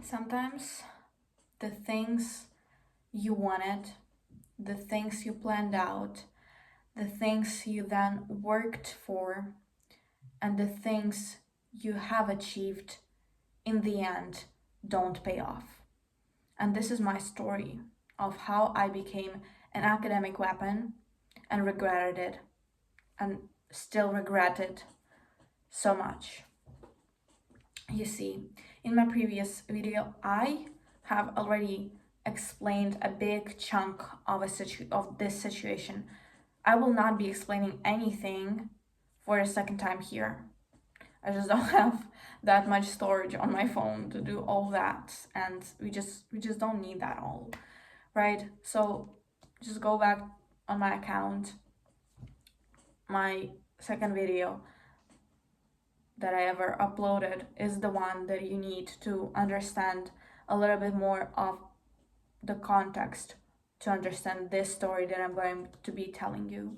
Sometimes the things you wanted, the things you planned out, the things you then worked for, and the things you have achieved in the end don't pay off. And this is my story of how I became an academic weapon and regretted it, and still regret it so much. You see, in my previous video, I have already explained a big chunk of this situation. I will not be explaining anything for a second time here. I just don't have that much storage on my phone to do all that, and we just don't need that all, right? So just go back on my account. My second video that I ever uploaded is the one that you need to understand a little bit more of the context to understand this story that I'm going to be telling you.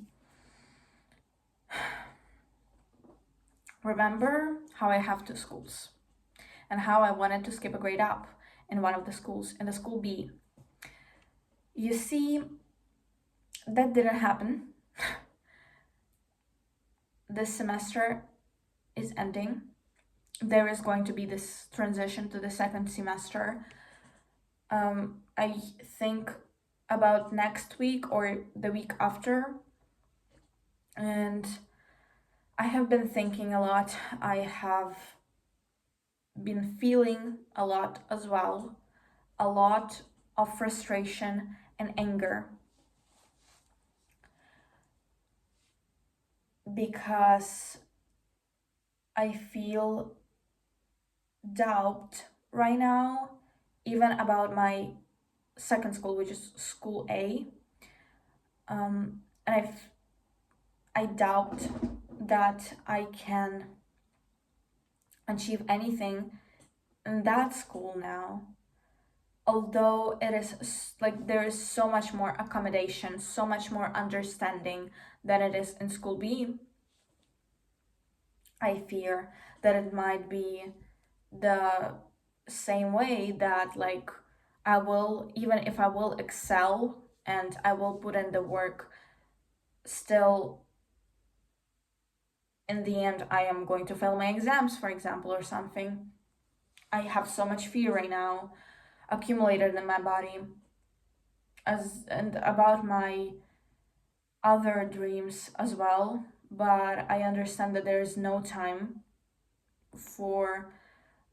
Remember how I have two schools and how I wanted to skip a grade up in one of the schools, in the school B. You see, that didn't happen. This semester is ending. There is going to be this transition to the second semester. I think about next week or the week after. And I have been thinking a lot. I have been feeling a lot as well. A lot of frustration and anger. Because I feel doubt right now, even about my second school, which is school A. And I doubt that I can achieve anything in that school now. Although it is like there is so much more accommodation, so much more understanding than it is in school B, I fear that it might be the same way that like I will, even if I will excel and I will put in the work, still in the end I am going to fail my exams, for example, or something. I have so much fear right now accumulated in my body and about my other dreams as well, but I understand that there is no time for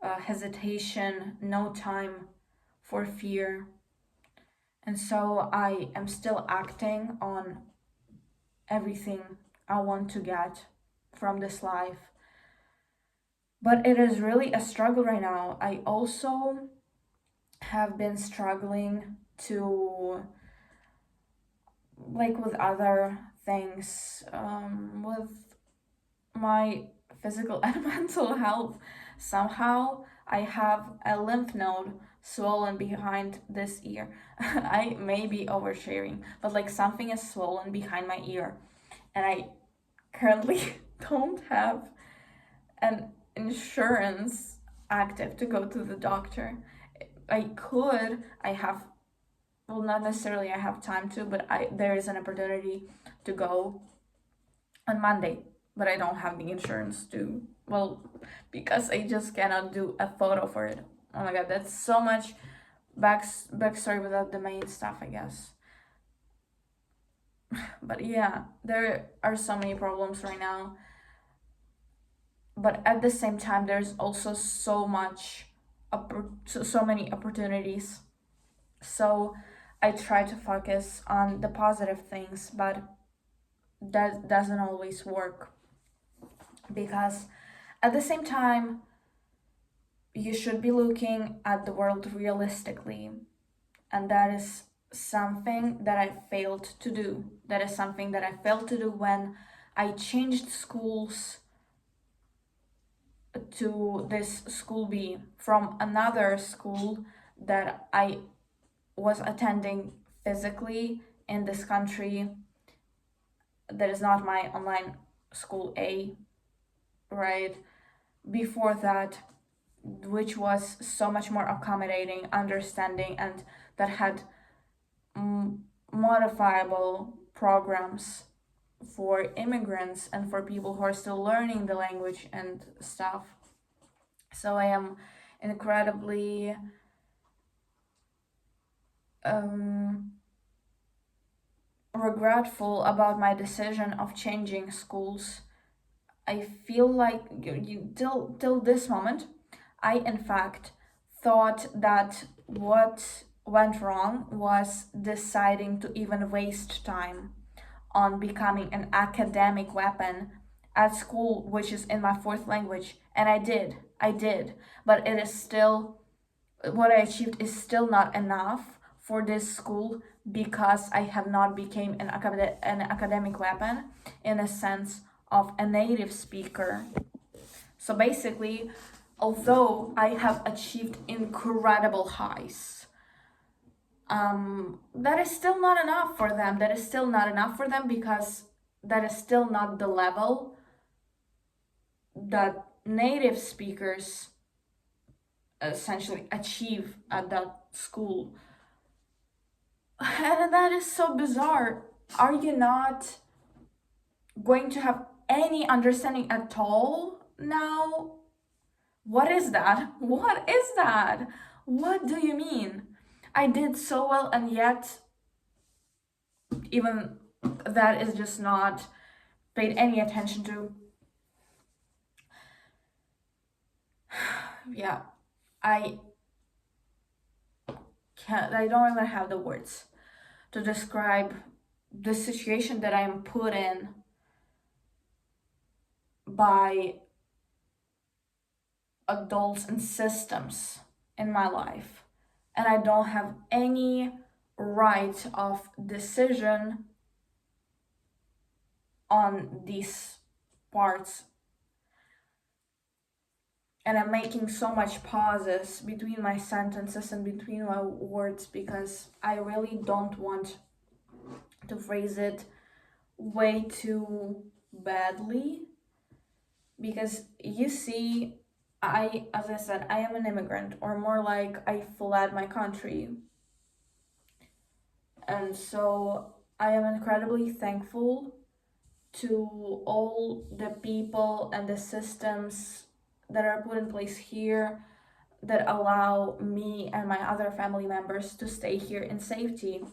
hesitation, no time for fear. And so I am still acting on everything I want to get from this life. But it is really a struggle right now. I also have been struggling to, like with other things, with my physical and mental health. Somehow I have a lymph node swollen behind this ear. I may be oversharing, but like something is swollen behind my ear, and I currently don't have an insurance active to go to the doctor. I could, I have, well, not necessarily I have time to, but there is an opportunity to go on Monday, but I don't have the insurance to, well, because I just cannot do a photo for it. Oh my god, that's so much backstory without the main stuff, I guess. But yeah, there are so many problems right now. But at the same time, there's also so many opportunities. So I try to focus on the positive things, but that doesn't always work, because at the same time you should be looking at the world realistically, and that is something that I failed to do. That is something that I failed to do when I changed schools to this school B from another school that I was attending physically in this country that is not my online school A, right? Before that, which was so much more accommodating, understanding, and that had modifiable programs for immigrants and for people who are still learning the language and stuff. So I am incredibly regretful about my decision of changing schools. I feel like till this moment, I in fact thought that what went wrong was deciding to even waste time on becoming an academic weapon at school, which is in my fourth language. And I did, but it is still, what I achieved is still not enough for this school because I have not become an academic weapon in a sense of a native speaker. So basically, although I have achieved incredible highs, that is still not enough for them. That is still not enough for them because that is still not the level that native speakers essentially achieve at that school. And that is so bizarre. Are you not going to have any understanding at all now? What is that? What is that? What do you mean? I did so well, and yet, even that is just not paid any attention to. Yeah, I I don't even have the words to describe the situation that I am put in by adults and systems in my life. And I don't have any right of decision on these parts. And I'm making so much pauses between my sentences and between my words because I really don't want to phrase it way too badly. Because you see, as I said, I am an immigrant, or more like I fled my country. And so I am incredibly thankful to all the people and the systems that are put in place here that allow me and my other family members to stay here in safety.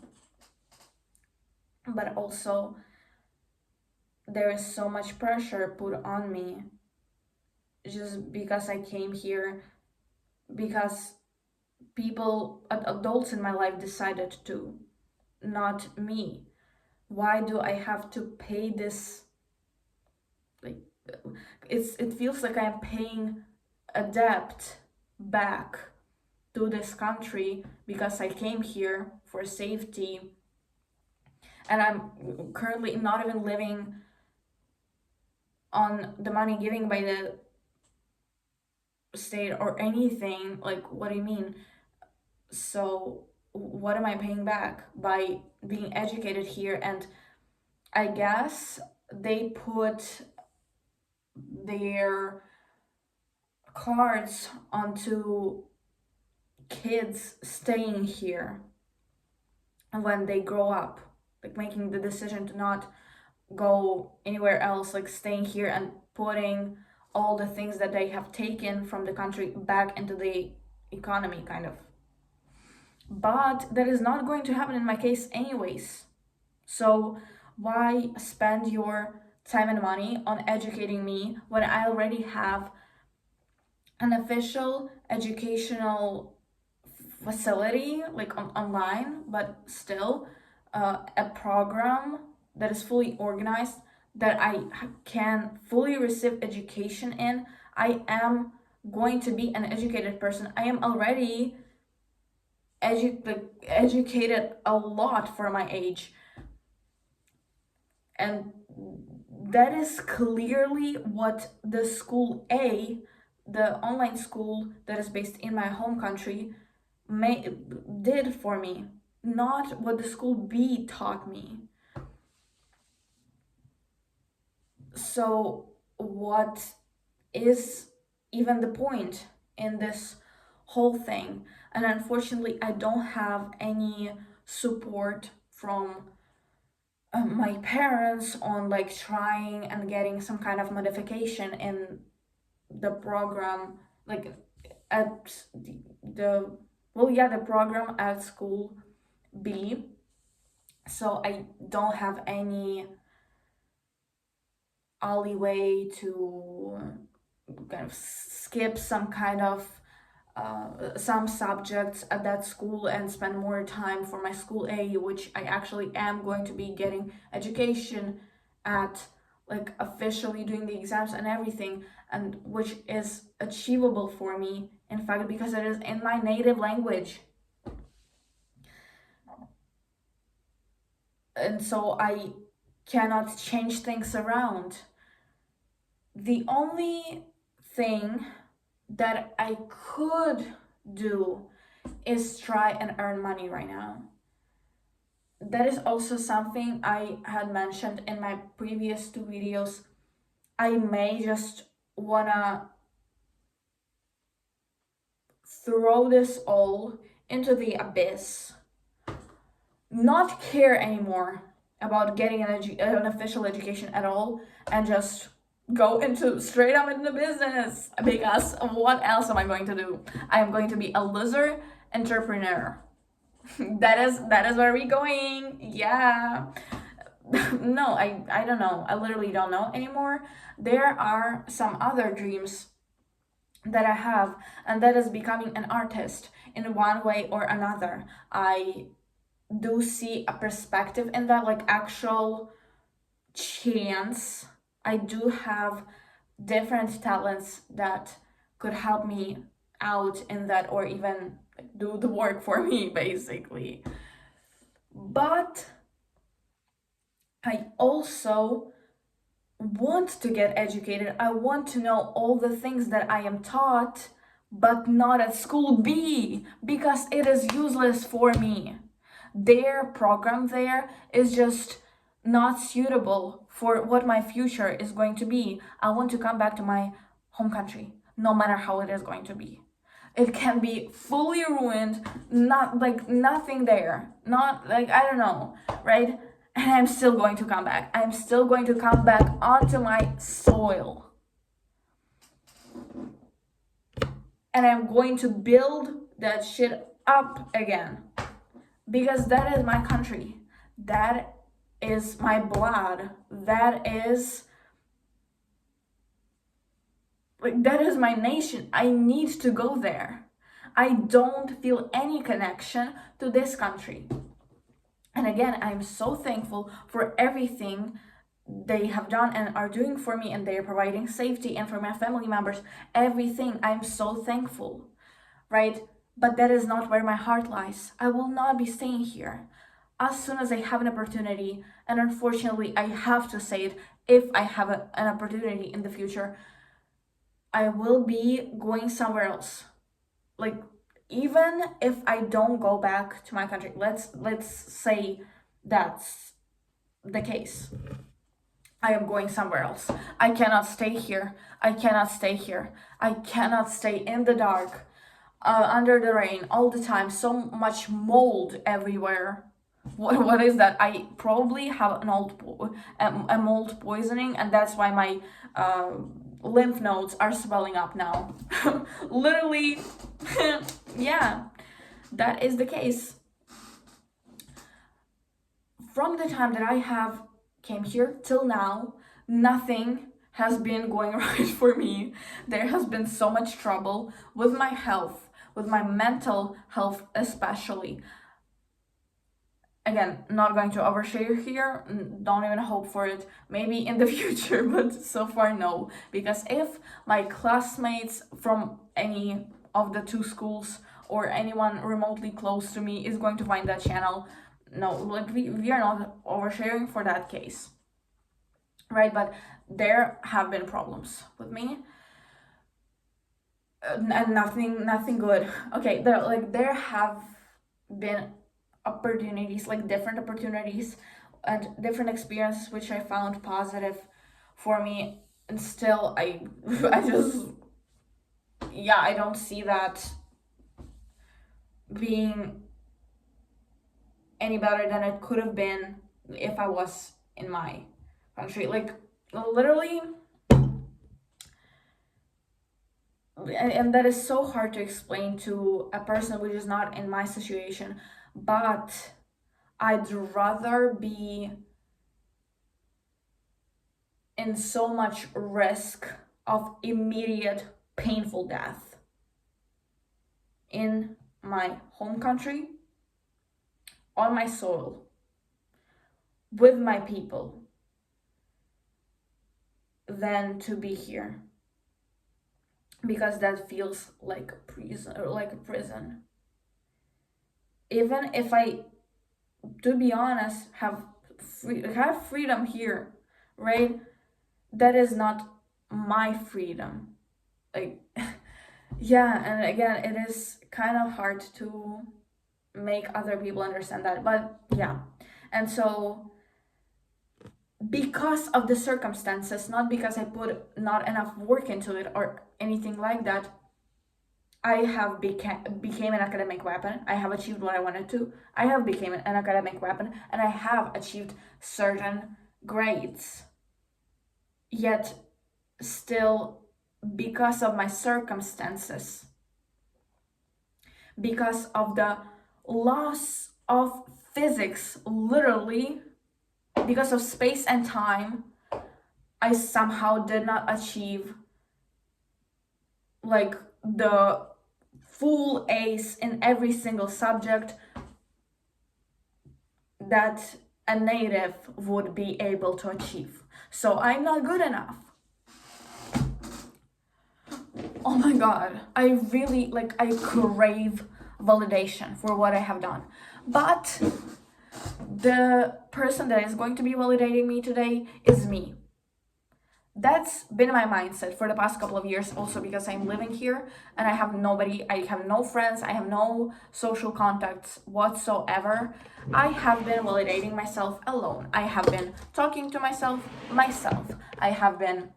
But also, there is so much pressure put on me just because I came here, because people, adults in my life decided to, not me. Why do I have to pay this? Like, it feels like I'm paying a debt back to this country because I came here for safety, and I'm currently not even living on the money given by the state or anything. Like, what do you mean? So what am I paying back by being educated here? And I guess they put their cards onto kids staying here when they grow up, like making the decision to not go anywhere else, like staying here and putting all the things that they have taken from the country back into the economy, kind of. But that is not going to happen in my case, anyways. So, why spend your time and money on educating me when I already have an official educational facility, like online, but still a program that is fully organized, that I can fully receive education in? I am going to be an educated person. I am already educated a lot for my age. And that is clearly what the school A, the online school that is based in my home country, did for me, not what the school B taught me. So what is even the point in this whole thing. And unfortunately, I don't have any support from my parents on like trying and getting some kind of modification in the program, like at the well, yeah, the program at school B. So I don't have any alleyway to kind of skip some kind of some subjects at that school and spend more time for my school A, which I actually am going to be getting education at, like officially doing the exams and everything, and which is achievable for me, in fact, because it is in my native language. And so I cannot change things around. The only thing that I could do is try and earn money right now. That is also something I had mentioned in my previous two videos. I may just wanna throw this all into the abyss, not care anymore about getting an official education at all, and just go into straight up into business, because what else am I going to do? I am going to be a loser entrepreneur. that is where we're going. Yeah. No, I don't know. I literally don't know anymore. There are some other dreams that I have, and that is becoming an artist in one way or another. I do see a perspective in that, like actual chance. I do have different talents that could help me out in that, or even do the work for me, basically. But I also want to get educated. I want to know all the things that I am taught, but not at school B, because it is useless for me. Their program there is just not suitable for what my future is going to be. I want to come back to my home country, no matter how it is going to be. It can be fully ruined, not like nothing there, not like, I don't know, right? And I'm still going to come back. I'm still going to come back onto my soil. And I'm going to build that shit up again. Because that is my country. That is my blood. That is my nation. I need to go there. I don't feel any connection to this country. And again, I'm so thankful for everything they have done and are doing for me, and they are providing safety, and for my family members, everything. I'm so thankful, right? But that is not where my heart lies. I will not be staying here. As soon as I have an opportunity, and unfortunately I have to say it, if I have an opportunity in the future, I will be going somewhere else. Like, even if I don't go back to my country, let's say that's the case, I am going somewhere else. I cannot stay here. I cannot stay here. I cannot stay in the dark, under the rain all the time. So much mold everywhere. What is that? I probably have a mold poisoning, and that's why my lymph nodes are swelling up now. Literally, yeah, that is the case. From the time that I have came here till now, nothing has been going right for me. There has been so much trouble with my health, with my mental health especially. Again, not going to overshare here, don't even hope for it, maybe in the future, but so far no. Because if my classmates from any of the two schools, or anyone remotely close to me, is going to find that channel, no, like we are not oversharing for that case, right? But there have been problems with me, and nothing good. Okay, there have been opportunities, like different opportunities and different experiences, which I found positive for me, and still I I just yeah, I don't see that being any better than it could have been if I was in my country. Like, literally, and that is so hard to explain to a person which is not in my situation, but I'd rather be in so much risk of immediate painful death in my home country, on my soil, with my people, than to be here, because that feels like a prison, or like a prison. Even if I, to be honest, have freedom here, right? That is not my freedom. Like, yeah, and again, it is kind of hard to make other people understand that, but yeah. And so, because of the circumstances, not because I put not enough work into it or anything like that, I have became an academic weapon. I have achieved what I wanted to. I have become an academic weapon, and I have achieved certain grades. Yet, still, because of my circumstances, because of the loss of physics, literally, because of space and time, I somehow did not achieve like the full ace in every single subject that a native would be able to achieve. So I'm not good enough. Oh my god, I really, like, I crave validation for what I have done. But the person that is going to be validating me today is me. That's been my mindset for the past couple of years, also because I'm living here and I have nobody, I have no friends, I have no social contacts whatsoever. I have been validating myself alone. I have been talking to myself. I have been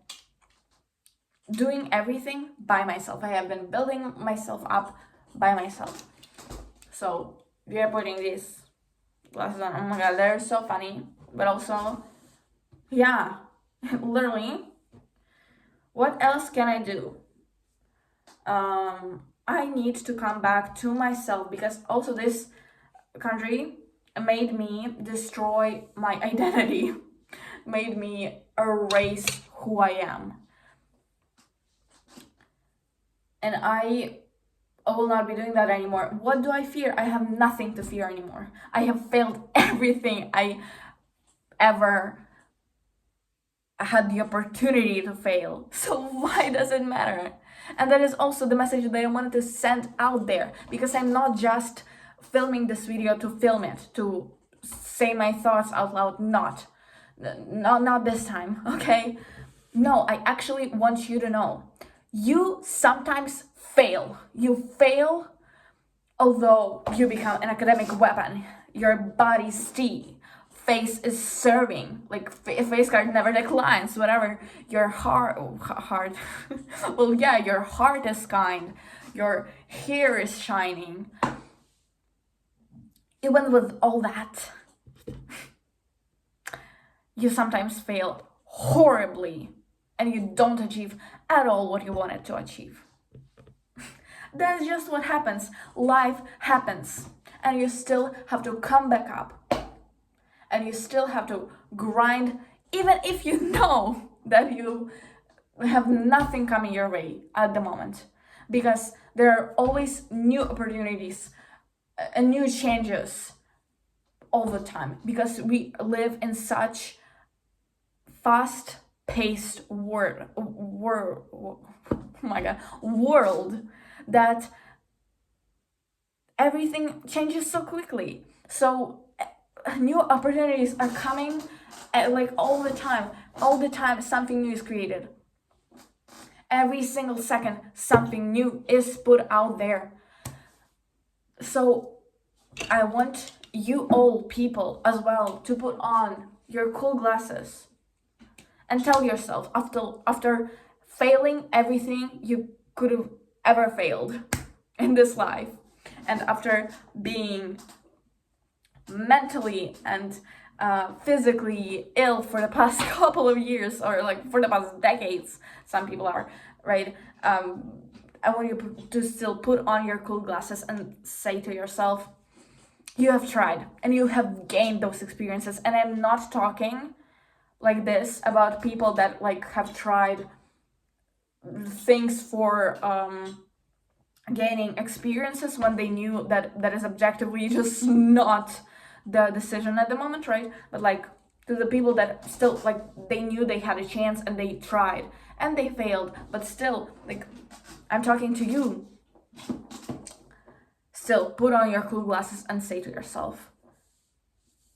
doing everything by myself. I have been building myself up by myself. So we are putting these glasses on. Oh my god, they're so funny. But also, yeah, literally, what else can I do? I need to come back to myself, because also this country made me destroy my identity, made me erase who I am. And I will not be doing that anymore. What do I fear? I have nothing to fear anymore. I have failed everything I ever had the opportunity to fail. So why does it matter? And that is also the message that I wanted to send out there, because I'm not just filming this video to film it, to say my thoughts out loud. Not this time, okay? No, I actually want you to know, you sometimes fail. You fail, although you become an academic weapon. Your body's tea, face is serving, like face card never declines, whatever. Your heart, well, yeah, your heart is kind, your hair is shining. Even with all that, you sometimes fail horribly and you don't achieve at all what you wanted to achieve. That's just what happens. Life happens, and you still have to come back up, and you still have to grind, even if you know that you have nothing coming your way at the moment, because there are always new opportunities and new changes all the time, because we live in such fast-paced world that everything changes so quickly. So new opportunities are coming, like all the time. All the time something new is created. Every single second something new is put out there. So I want you all people as well to put on your cool glasses and tell yourself, after failing everything you could have ever failed in this life. And after being mentally and physically ill for the past couple of years, or like for the past decades, some people are, right? I want you to still put on your cool glasses and say to yourself, you have tried and you have gained those experiences. And I'm not talking like this about people that like have tried things for gaining experiences when they knew that that is objectively just not the decision at the moment, right? But like to the people that still like they knew they had a chance and they tried and they failed, but still, like, I'm talking to you. Still put on your cool glasses and say to yourself,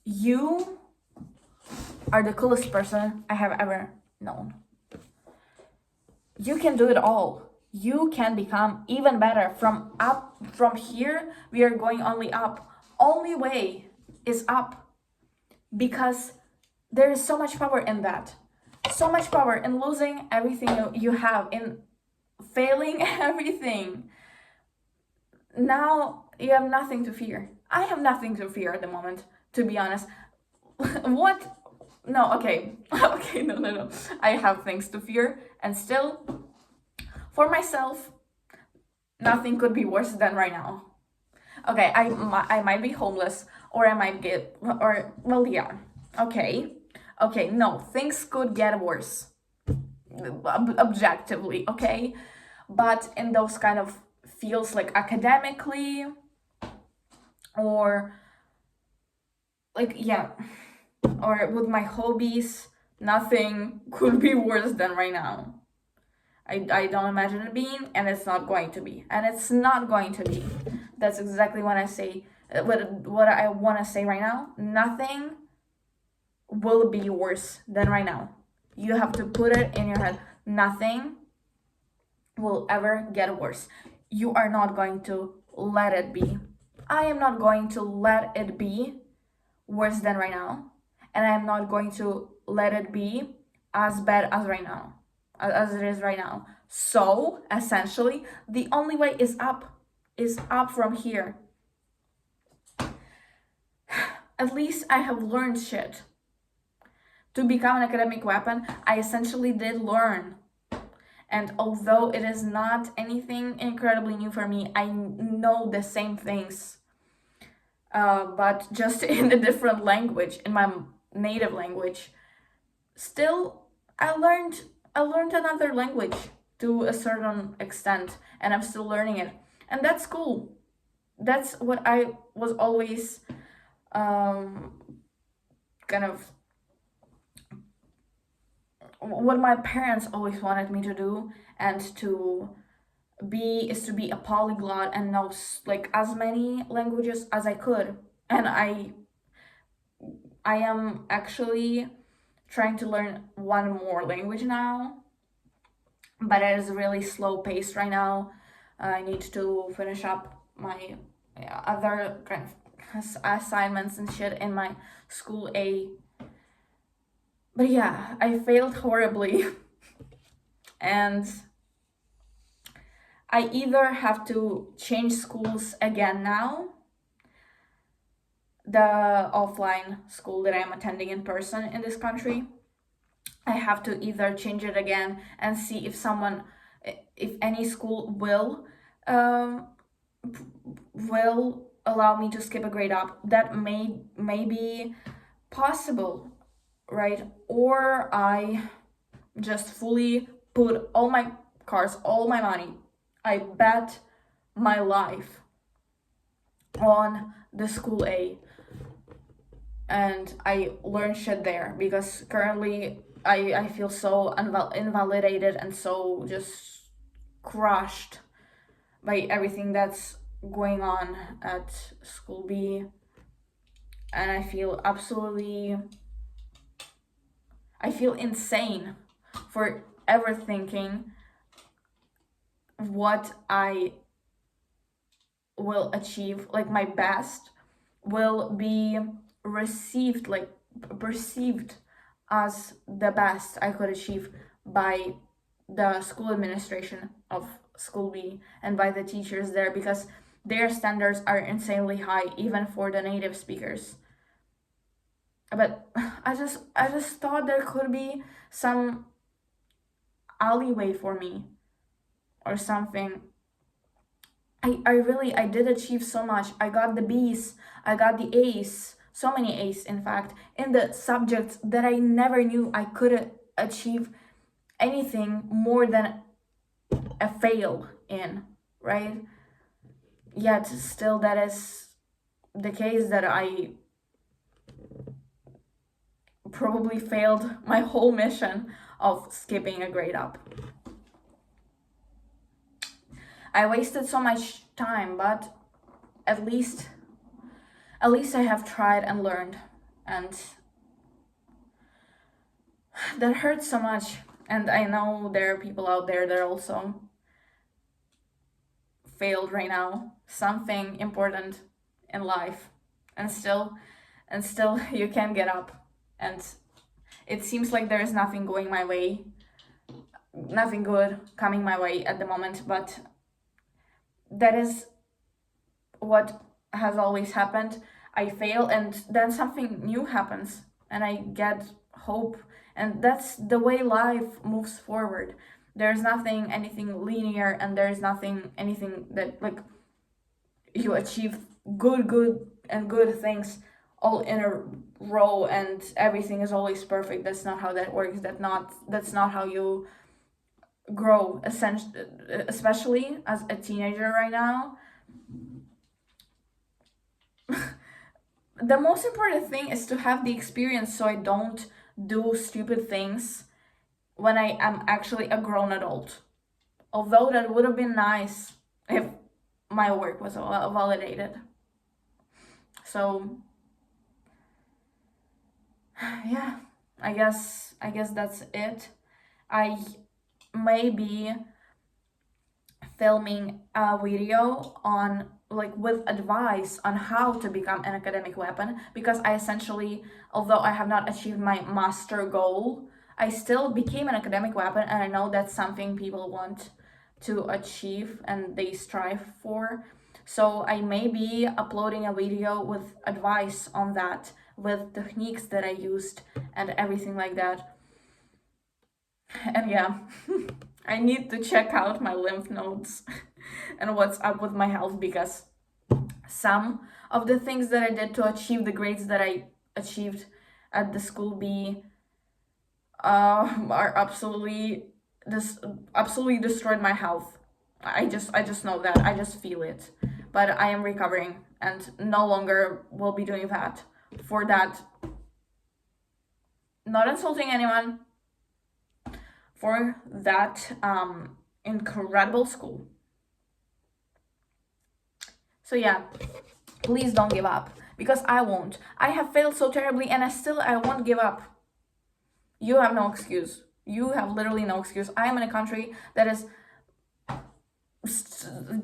you are the coolest person I have ever known. You can do it all. You can become even better. From here, we are going only up. Only way is up. Because there is so much power in that. So much power in losing everything you have, in failing everything. Now you have nothing to fear. I have nothing to fear at the moment, to be honest. What? No, okay. Okay, no. I have things to fear, and still, for myself, nothing could be worse than right now. Okay, I might be homeless, or I might get, or, well, yeah. Okay, no, things could get worse, objectively, okay? But in those kind of fields, like academically, or like, yeah, or with my hobbies, nothing could be worse than right now. I don't imagine it being, and it's not going to be. And it's not going to be. That's exactly what I say, what I want to say right now. Nothing will be worse than right now. You have to put it in your head. Nothing will ever get worse. You are not going to let it be. I am not going to let it be worse than right now. And I'm not going to let it be as bad as right now, as it is right now. So essentially, the only way is up from here. At least I have learned shit. To become an academic weapon, I essentially did learn. And although it is not anything incredibly new for me, I know the same things, but just in a different language, in my native language. Still, I learned another language to a certain extent, and I'm still learning it, and that's cool. That's what I was always kind of what my parents always wanted me to do, and to be a polyglot and know like as many languages as I could. And I am actually trying to learn one more language now, but it is really slow paced right now. I need to finish up my other kind of assignments and shit in my school A. But yeah, I failed horribly. And I either have to change schools again now, the offline school that I'm attending in person in this country. I have to either change it again and see if any school will allow me to skip a grade up. That may be possible, right? Or I just fully put all my cards, all my money, I bet my life on the school A, and I learn shit there, because currently I feel so invalidated and so just crushed by everything that's going on at school B, and I feel insane for ever thinking what I will achieve, like my best, will be received, like perceived as the best I could achieve by the school administration of School B and by the teachers there, because their standards are insanely high, even for the native speakers. But I just thought there could be some alleyway for me or something. I did achieve so much. I got the B's, I got the A's, so many A's in fact, in the subjects that I never knew I could achieve anything more than a fail in, right? Yet still that is the case, that I probably failed my whole mission of skipping a grade up. I wasted so much time, but at least I have tried and learned, and that hurts so much. And I know there are people out there that also failed right now, something important in life, and still you can get up, and it seems like there is nothing going my way, nothing good coming my way at the moment, but that is what has always happened. I fail and then something new happens and I get hope, and that's the way life moves forward. There's nothing anything linear, and there's nothing anything that like you achieve good things all in a row and everything is always perfect. That's not how that works. That's not how you grow, especially as a teenager right now. The most important thing is to have the experience, so I don't do stupid things when I am actually a grown adult. Although that would have been nice if my work was validated. So yeah, I guess that's it. I may be filming a video on like with advice on how to become an academic weapon, because I essentially, although I have not achieved my master goal, I still became an academic weapon, and I know that's something people want to achieve and they strive for. So I may be uploading a video with advice on that, with techniques that I used and everything like that. And yeah, I need to check out my lymph nodes and what's up with my health, because some of the things that I did to achieve the grades that I achieved at the School B are absolutely destroyed my health. I just know that. I just feel it. But I am recovering and no longer will be doing that. For that, not insulting anyone, for that incredible school. So yeah, please don't give up, because I won't. I have failed so terribly and I won't give up. You have no excuse. You have literally no excuse. I am in a country that is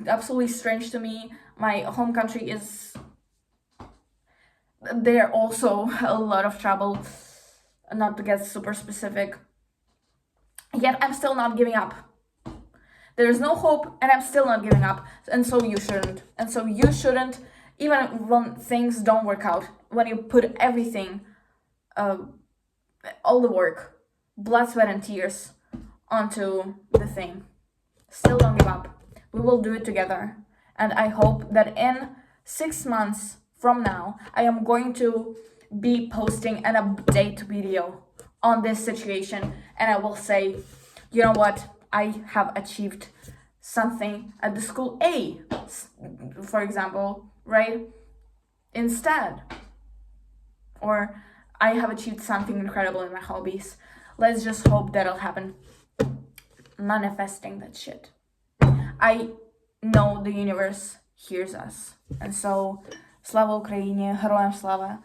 absolutely strange to me. My home country is, they're also a lot of trouble, not to get super specific. Yet I'm still not giving up. There's no hope and I'm still not giving up. And so you shouldn't. And so you shouldn't, even when things don't work out, when you put everything, all the work, blood, sweat, and tears onto the thing. Still don't give up. We will do it together. And I hope that in 6 months from now, I am going to be posting an update video on this situation. And I will say, you know what? I have achieved something at the School A, for example, right? Instead. Or I have achieved something incredible in my hobbies. Let's just hope that'll happen. Manifesting that shit. I know the universe hears us. And so, слава Україні, героям слава,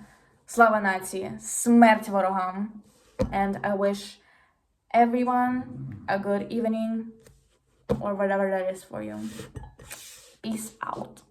слава нації, смерть ворогам. And I wish everyone a good evening, or whatever that is for you. Peace out.